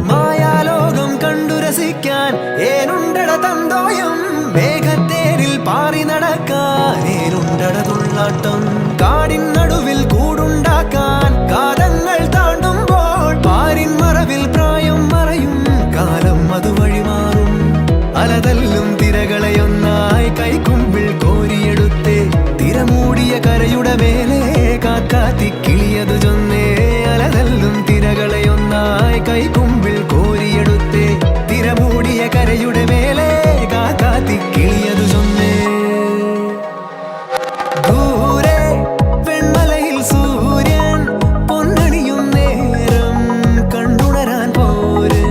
മായാലോകം കണ്ടു രസിക്കാൻ ഏനുണ്ടട തന്തോയം മേഘത്തേരിൽ പാറി നടക്കാൻ ഏനുണ്ടട തുള്ളാട്ടം കാടിൻ നടുവിൽ കൂടുണ്ടാക്കാൻ കാലങ്ങൾ താണ്ടുമ്പോൾ പാരിൻ മറവിൽ പ്രായം മറയും കാലം അതുവഴി മാറും അലതല്ലും തിരകളെയൊന്നായി കൈക്കുമ്പിൾ കോരിയെടുത്തേ തിരമൂടിയ കരയുടെ മേലെ കാക്കാത്തി കിളിയതു ചൊന്നേ അലതല്ലും തിരകളെയൊന്നായി കൈക്കുമ്പിൾ കോരിയെടുത്തേ തിരമൂടിയ കരയുടെ മേലെ കാക്കാത്തി കിളിയതു ചൊന്നേ ദൂരെ വെൺമലയിൽ സൂര്യൻ പൊന്നണിയും നേരം കണ്ടുണരാൻ പോര്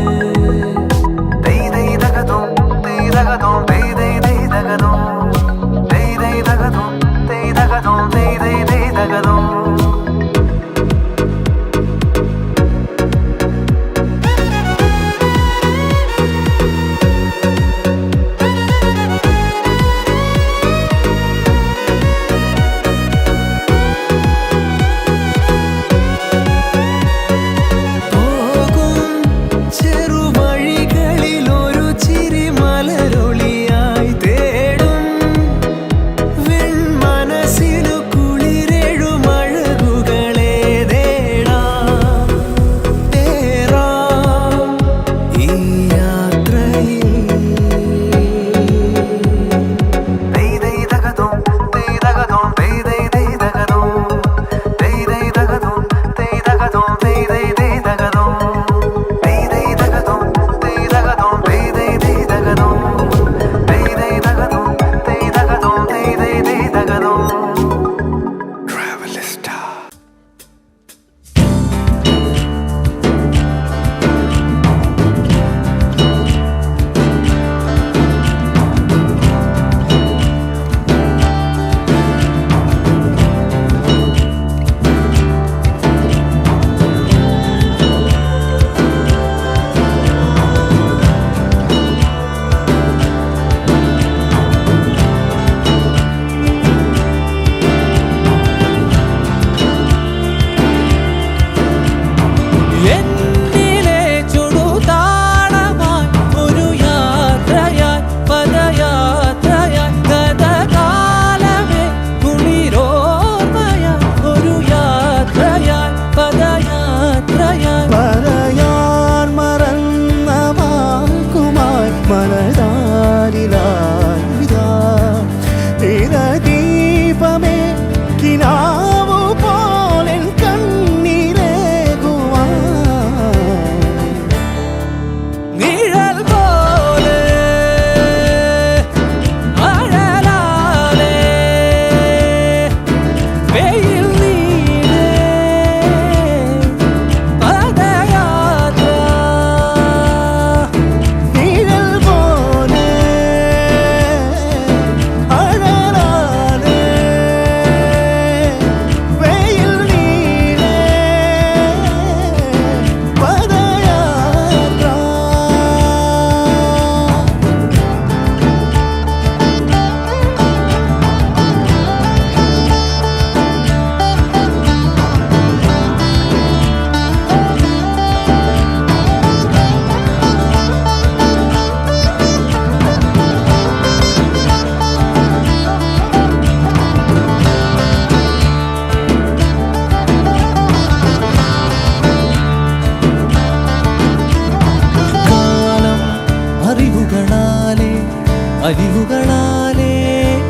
അരിവുകളാലേ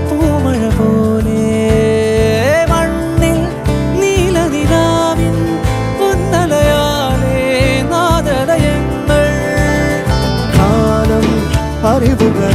പൂമഴ പോലെ മണ്ണിൽ നീലനിലാവിൻ പൊന്നലയാലേ നാദലയങ്ങൾ കാലം അറിവുകൾ